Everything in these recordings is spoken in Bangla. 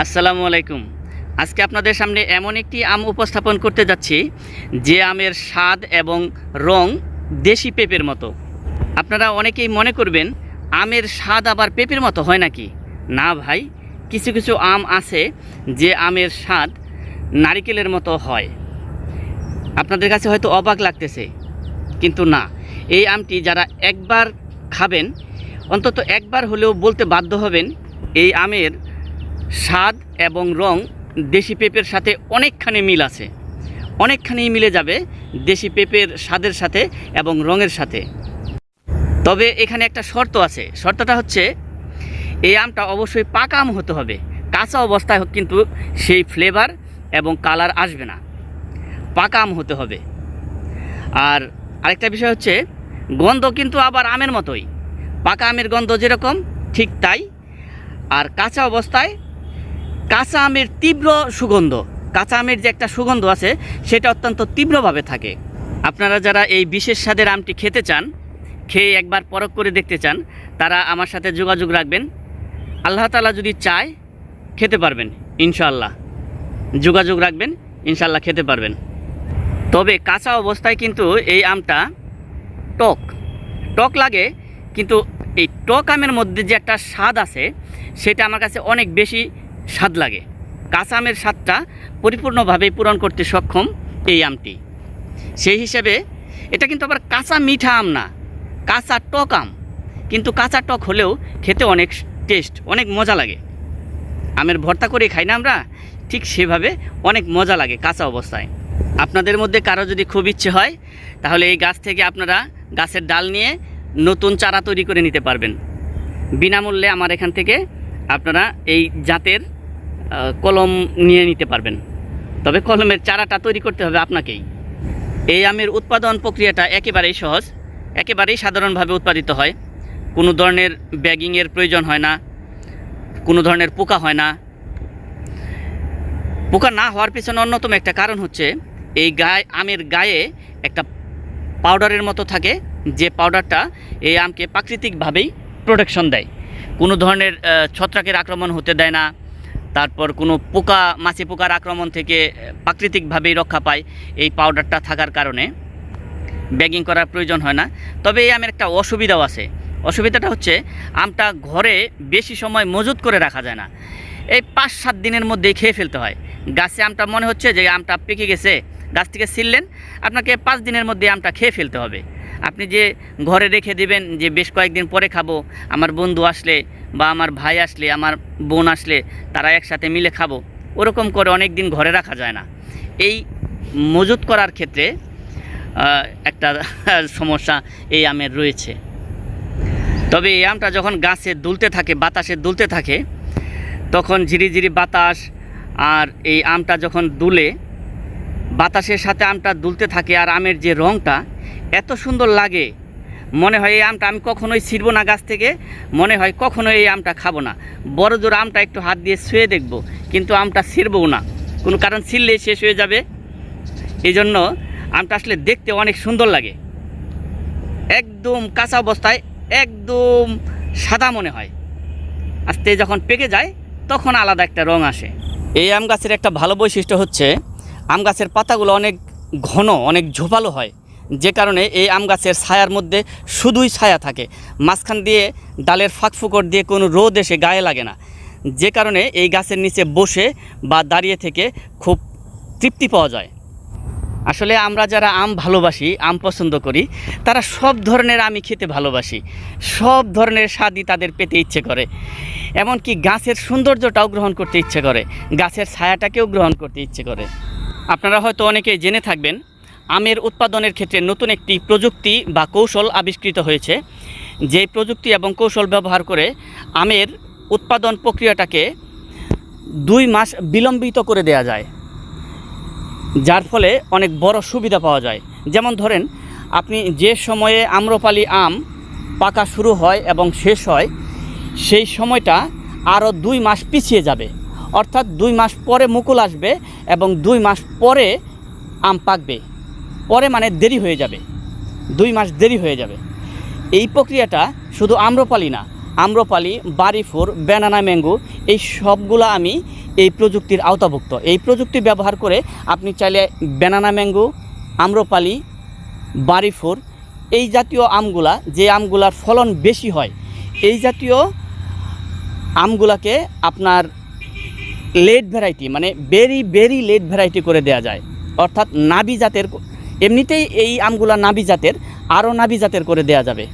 আসসালামু আলাইকুম। আজকে আপনাদের সামনে এমন একটি আম উপস্থাপন করতে যাচ্ছি যে আমের স্বাদ এবং রং দেশি পেঁপের মতো। আপনারা অনেকেই মনে করবেন আমের স্বাদ আবার পেঁপের মতো হয় নাকি? না ভাই, কিছু কিছু আম আছে যে আমের স্বাদ নারিকেলের মতো হয়। আপনাদের কাছে হয়তো অবাক লাগতেছে, কিন্তু না, এই আমটি যারা একবার খাবেন, অন্তত একবার হলেও বলতে বাধ্য হবেন এই আমের স্বাদ এবং রং দেশি পেঁপের সাথে অনেকখানি মিল আছে, অনেকখানি মিলে যাবে দেশি পেঁপের স্বাদের সাথে এবং রঙের সাথে। তবে এখানে একটা শর্ত আছে, শর্তটা হচ্ছে এই আমটা অবশ্যই পাকা আম হতে হবে। কাঁচা অবস্থায় কিন্তু সেই ফ্লেভার এবং কালার আসবে না, পাকা আম হতে হবে। আর আরেকটা বিষয় হচ্ছে গন্ধ কিন্তু আবার আমের মতোই, পাকা আমের গন্ধ যেরকম ঠিক তাই। আর কাঁচা অবস্থায় কাঁচা আমের তীব্র সুগন্ধ, কাঁচা আমের যে একটা সুগন্ধ আছে সেটা অত্যন্ত তীব্রভাবে থাকে। আপনারা যারা এই বিশেষ স্বাদের আমটি খেতে চান, খেয়ে একবার পরখ করে দেখতে চান, তারা আমার সাথে যোগাযোগ রাখবেন। আল্লাহ তাআলা যদি চায় খেতে পারবেন ইনশাআল্লাহ। যোগাযোগ রাখবেন, ইনশাআল্লাহ খেতে পারবেন। তবে কাঁচা অবস্থায় কিন্তু এই আমটা টক টক লাগে, কিন্তু এই টক আমের মধ্যে যে একটা স্বাদ আছে সেটা আমার কাছে অনেক বেশি স্বাদ লাগে। কাঁচা আমের স্বাদটা পরিপূর্ণভাবে পূরণ করতে সক্ষম এই আমটি। সেই হিসেবে এটা কিন্তু আবার কাঁচা মিঠা আম না, কাঁচা টক আম, কিন্তু কাঁচা টক হলেও খেতে অনেক টেস্ট, অনেক মজা লাগে। আমের ভর্তা করে খাই না আমরা, ঠিক সেভাবে অনেক মজা লাগে কাঁচা অবস্থায়। আপনাদের মধ্যে কারো যদি খুব ইচ্ছে হয় তাহলে এই গাছ থেকে আপনারা গাছের ডাল নিয়ে নতুন চারা তৈরি করে নিতে পারবেন বিনামূল্যে। আমার এখান থেকে আপনারা এই জাতের কলম নিয়ে নিতে পারবেন। তবে কলমের চারাটা তৈরি করতে হবে আপনাকেই। এই আমের উৎপাদন প্রক্রিয়াটা একেবারেই সহজ, একেবারেই সাধারণভাবে উৎপাদিত হয়। কোনো ধরনের ব্যাগিংয়ের প্রয়োজন হয় না, কোনো ধরনের পোকা হয় না। পোকা না হওয়ার পিছনে অন্যতম একটা কারণ হচ্ছে এই আমের গায়ে একটা পাউডারের মতো থাকে, যে পাউডারটা এই আমকে প্রাকৃতিকভাবেই প্রোটেকশন দেয়, কোনো ধরনের ছত্রাকের আক্রমণ হতে দেয় না। তারপর কোনো পোকা, মাছি পোকার আক্রমণ থেকে প্রাকৃতিকভাবেই রক্ষা পায় এই পাউডারটা থাকার কারণে। ব্যাগিং করার প্রয়োজন হয় না। তবে এই আমের একটা অসুবিধাও আছে। অসুবিধাটা হচ্ছে আমটা ঘরে বেশি সময় মজুত করে রাখা যায় না, এই 5-7 দিনের মধ্যেই খেয়ে ফেলতে হয়। গাছে আমটা মনে হচ্ছে যে আমটা পেকে গেছে, গাছ থেকে ছিললেন, আপনাকে 5 দিনের মধ্যে আমটা খেয়ে ফেলতে হবে। আপনি যে ঘরে রেখে দেবেন যে বেশ কয়েকদিন পরে খাবো, আমার বন্ধু আসলে বা আমার ভাই আসলে, আমার বোন আসলে তারা একসাথে মিলে খাবো, ওরকম করে অনেক দিন ঘরে রাখা যায় না। এই মজুত করার ক্ষেত্রে একটা সমস্যা এই আমের রয়েছে। তবে এই আমটা যখন গাছে দুলতে থাকে, বাতাসে দুলতে থাকে, তখন ঝিরিঝিরি বাতাস আর এই আমটা যখন দুলে, বাতাসের সাথে আমটা দুলতে থাকে, আর আমের যে রঙটা এত সুন্দর লাগে, মনে হয় এই আমটা আমি কখনোই ছিঁড়বো না গাছ থেকে, মনে হয় কখনোই এই আমটা খাবো না। বড় জোর আমটা একটু হাত দিয়ে ছুঁয়ে দেখব, কিন্তু আমটা ছিঁড়বও না, কোনো কারণ ছিঁড়লেই শেষ হয়ে যাবে। এই জন্য আমটা আসলে দেখতে অনেক সুন্দর লাগে। একদম কাঁচা অবস্থায় একদম সাদা মনে হয়, আস্তে যখন পেকে যায় তখন আলাদা একটা রং আসে। এই আম গাছের একটা ভালো বৈশিষ্ট্য হচ্ছে আম গাছের পাতাগুলো অনেক ঘন, অনেক ঝোপালো হয়, যে কারণে এই আম গাছের ছায়ার মধ্যে শুধুই ছায়া থাকে, মাঝখান দিয়ে ডালের ফাঁকফুকর দিয়ে কোনো রোদ এসে গায়ে লাগে না, যে কারণে এই গাছের নিচে বসে বা দাঁড়িয়ে থেকে খুব তৃপ্তি পাওয়া যায়। আসলে আমরা যারা আম ভালোবাসি, আম পছন্দ করি, তারা সব ধরনের আমই খেতে ভালোবাসি, সব ধরনের স্বাদই তাদের পেতে ইচ্ছে করে, এমনকি গাছের সৌন্দর্যটাও গ্রহণ করতে ইচ্ছে করে, গাছের ছায়াটাকেও গ্রহণ করতে ইচ্ছে করে। আপনারা হয়তো অনেকেই জেনে থাকবেন আমের উৎপাদনের ক্ষেত্রে নতুন একটি প্রযুক্তি বা কৌশল আবিষ্কৃত হয়েছে। যে প্রযুক্তি এবং কৌশল ব্যবহার করে আমের উৎপাদন প্রক্রিয়াটাকে 2 মাস বিলম্বিত করে দেয়া যায়, যার ফলে অনেক বড় সুবিধা পাওয়া যায়। যেমন ধরেন, আপনি যে সময়ে আম্রপালি আম পাকা শুরু হয় এবং শেষ হয়, সেই সময়টা আরও 2 মাস পিছিয়ে যাবে। অর্থাৎ 2 মাস পরে মুকুল আসবে এবং 2 মাস পরে আম পাকবে। পরে মানে দেরি হয়ে যাবে, 2 মাস দেরি হয়ে যাবে। এই প্রক্রিয়াটা শুধু আম্রপালি না, আম্রপালি, বাড়িফোর, ব্যানানা ম্যাঙ্গো, এই সবগুলো আমি এই প্রযুক্তির আওতাভুক্ত। এই প্রযুক্তি ব্যবহার করে আপনি চাইলে ব্যানানা ম্যাঙ্গো, আম্রপালি, বাড়িফোর এই জাতীয় আমগুলা, যে আমগুলার ফলন বেশি হয়, এই জাতীয় আমগুলাকে আপনার লেট ভ্যারাইটি, মানে ভেরি লেট ভ্যারাইটি করে দেয়া যায়। অর্থাৎ নাবি জাতের, এমনিতেই এই আমগুলা নাবি জাতের, আরও নাবি জাতের করে দেয়া যাবে।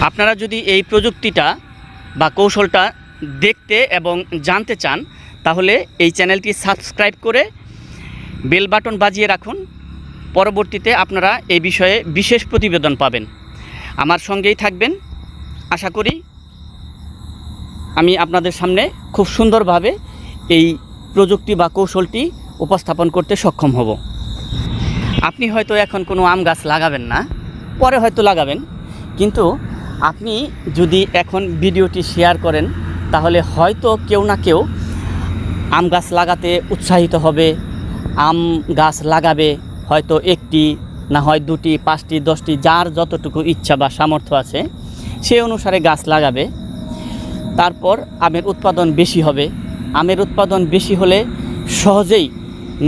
আপনারা যদি এই প্রযুক্তিটা বা কৌশলটা দেখতে এবং জানতে চান, তাহলে এই চ্যানেলটি সাবস্ক্রাইব করে বেল বাটন বাজিয়ে রাখুন। পরবর্তীতে আপনারা এই বিষয়ে বিশেষ প্রতিবেদন পাবেন। আমার সঙ্গেই থাকবেন। আশা করি আমি আপনাদের সামনে খুব সুন্দরভাবে এই প্রযুক্তি বা কৌশলটি উপস্থাপন করতে সক্ষম হব। আপনি হয়তো এখন কোনো আম গাছ লাগাবেন না, পরে হয়তো লাগাবেন, কিন্তু আপনি যদি এখন ভিডিওটি শেয়ার করেন, তাহলে হয়তো কেউ না কেউ আম গাছ লাগাতে উৎসাহিত হবে, আম গাছ লাগাবে। হয়তো একটি, না হয় দুটি, 5টি, 10টি, যার যতটুকু ইচ্ছা বা সামর্থ্য আছে সেই অনুসারে গাছ লাগাবে। তারপর আমের উৎপাদন বেশি হবে। আমের উৎপাদন বেশি হলে সহজেই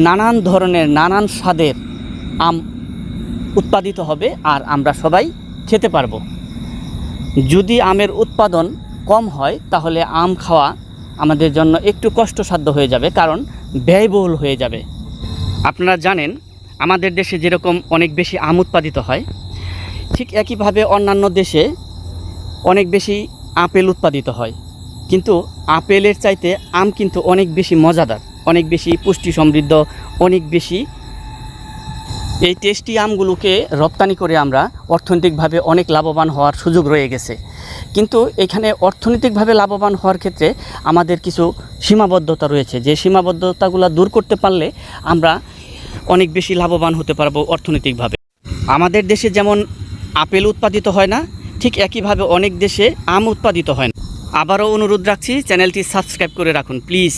নানান ধরনের, নানান স্বাদের আম উৎপাদিত হবে, আর আমরা সবাই খেতে পারবো। যদি আমের উৎপাদন কম হয়, তাহলে আম খাওয়া আমাদের জন্য একটু কষ্টসাধ্য হয়ে যাবে, কারণ ব্যয়বহুল হয়ে যাবে। আপনারা জানেন আমাদের দেশে যেরকম অনেক বেশি আম উৎপাদিত হয়, ঠিক একইভাবে অন্যান্য দেশে অনেক বেশি আপেল উৎপাদিত হয়। কিন্তু আপেলের চাইতে আম কিন্তু অনেক বেশি মজাদার, অনেক বেশি পুষ্টি সমৃদ্ধ, অনেক বেশি। এই টেস্টি আমগুলোকে রপ্তানি করে আমরা অর্থনৈতিকভাবে অনেক লাভবান হওয়ার সুযোগ রয়ে গেছে। কিন্তু এখানে অর্থনৈতিকভাবে লাভবান হওয়ার ক্ষেত্রে আমাদের কিছু সীমাবদ্ধতা রয়েছে, যে সীমাবদ্ধতাগুলো দূর করতে পারলে আমরা অনেক বেশি লাভবান হতে পারবো অর্থনৈতিকভাবে। আমাদের দেশে যেমন আপেল উৎপাদিত হয় না, ঠিক একইভাবে অনেক দেশে আম উৎপাদিত হয় না। আবারও অনুরোধ রাখছি, চ্যানেলটি সাবস্ক্রাইব করে রাখুন প্লিজ।